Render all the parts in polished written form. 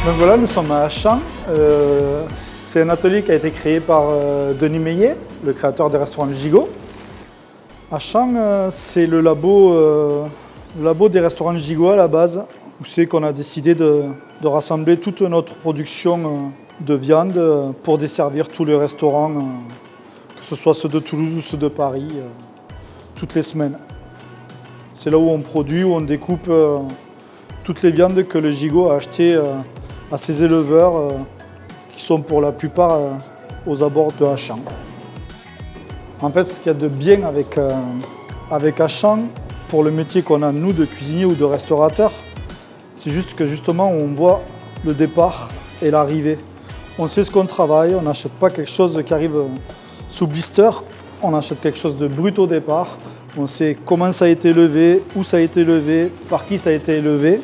Donc voilà, nous sommes à Achamps. C'est un atelier qui a été créé par Denis Meillet, le créateur des restaurants Gigot. Achamps, c'est le labo des restaurants Gigot à la base, où c'est qu'on a décidé de rassembler toute notre production de viande pour desservir tous les restaurants, que ce soit ceux de Toulouse ou ceux de Paris, toutes les semaines. C'est là où on produit, où on découpe toutes les viandes que le Gigot a achetées à ses éleveurs qui sont pour la plupart aux abords de Achamps. En fait, ce qu'il y a de bien avec Achamps, pour le métier qu'on a nous de cuisinier ou de restaurateur, c'est juste que justement on voit le départ et l'arrivée. On sait ce qu'on travaille, on n'achète pas quelque chose qui arrive sous blister, on achète quelque chose de brut au départ. On sait comment ça a été élevé, où ça a été élevé, par qui ça a été élevé.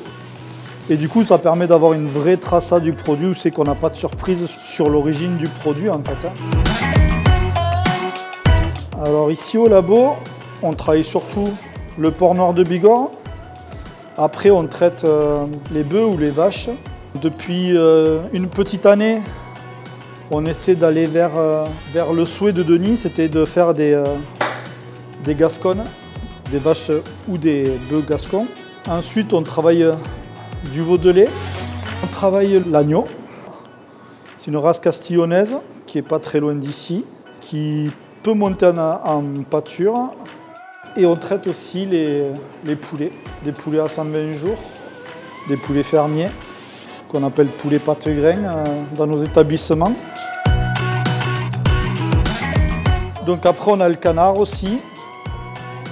Et du coup, ça permet d'avoir une vraie traçade du produit où c'est qu'on n'a pas de surprise sur l'origine du produit en fait. Alors ici au labo, on travaille surtout le porc noir de Bigorre. Après, on traite les bœufs ou les vaches. Depuis une petite année, on essaie d'aller vers le souhait de Denis, c'était de faire des gasconnes, des vaches ou des bœufs gascons. Ensuite, on travaille du veau de lait. On travaille l'agneau. C'est une race castillonnaise qui n'est pas très loin d'ici, qui peut monter en pâture. Et on traite aussi les poulets, des poulets à 120 jours, des poulets fermiers, qu'on appelle poulets pâte-grain dans nos établissements. Donc après, on a le canard aussi.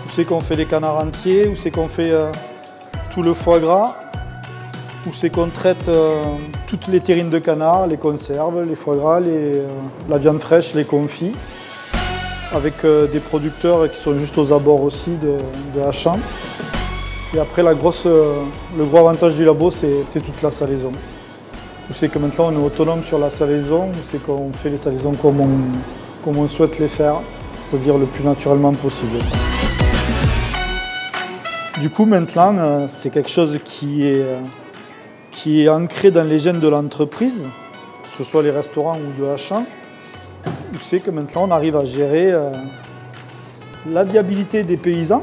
Où c'est qu'on fait les canards entiers, où c'est qu'on fait tout le foie gras, où c'est qu'on traite toutes les terrines de canard, les conserves, les foie gras, la viande fraîche, les confits, avec des producteurs qui sont juste aux abords aussi de Achamps. Et après, le gros avantage du labo, c'est toute la salaison. Où c'est que maintenant on est autonome sur la salaison, où c'est qu'on fait les salaisons comme on souhaite les faire, c'est-à-dire le plus naturellement possible. Du coup, maintenant, c'est quelque chose qui est ancré dans les gènes de l'entreprise, que ce soit les restaurants ou de Achamps, où c'est que maintenant on arrive à gérer la viabilité des paysans,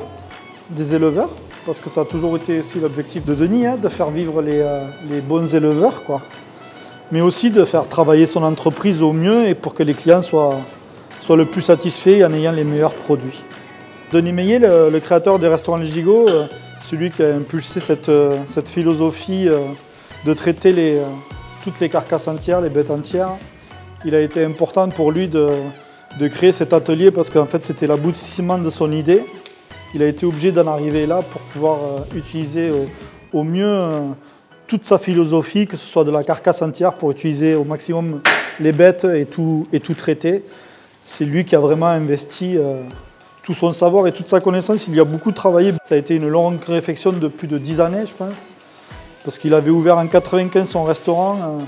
des éleveurs, parce que ça a toujours été aussi l'objectif de Denis, de faire vivre les bons éleveurs, quoi. Mais aussi de faire travailler son entreprise au mieux et pour que les clients soient le plus satisfaits en ayant les meilleurs produits. Denis Meillet, le créateur des restaurants Gigot, celui qui a impulsé cette philosophie de traiter toutes les carcasses entières, les bêtes entières, il a été important pour lui de créer cet atelier parce qu'en fait c'était l'aboutissement de son idée. Il a été obligé d'en arriver là pour pouvoir utiliser au mieux toute sa philosophie, que ce soit de la carcasse entière pour utiliser au maximum les bêtes et tout traiter. C'est lui qui a vraiment investi tout son savoir et toute sa connaissance. Il y a beaucoup travaillé. Ça a été une longue réflexion de plus de 10 années, je pense. Parce qu'il avait ouvert en 1995 son restaurant.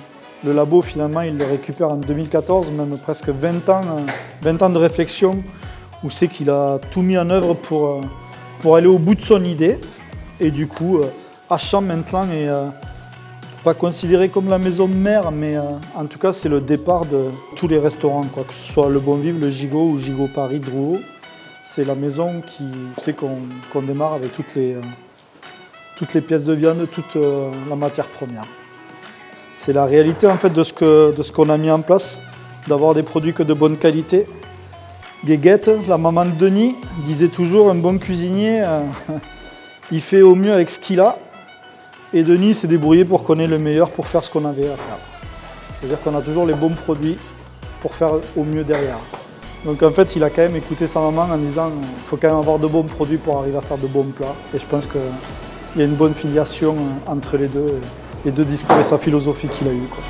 Le labo, finalement, il le récupère en 2014, même presque 20 ans de réflexion, où c'est qu'il a tout mis en œuvre pour aller au bout de son idée. Et du coup, Achamps maintenant est pas considéré comme la maison mère, mais en tout cas, c'est le départ de tous les restaurants, quoi. Que ce soit le Bon Vivre, le Gigot ou Gigot Paris, Drouot. C'est la maison qui sait qu'on démarre avec toutes les pièces de viande, toute la matière première. C'est la réalité en fait de ce qu'on a mis en place, d'avoir des produits que de bonne qualité. Guéguette, la maman de Denis, disait toujours un bon cuisinier, il fait au mieux avec ce qu'il a. Et Denis s'est débrouillé pour qu'on ait le meilleur pour faire ce qu'on avait à faire. C'est-à-dire qu'on a toujours les bons produits pour faire au mieux derrière. Donc en fait, il a quand même écouté sa maman en disant il faut quand même avoir de bons produits pour arriver à faire de bons plats. Et je pense qu'il y a une bonne filiation entre les deux discours et sa philosophie qu'il a eue, quoi.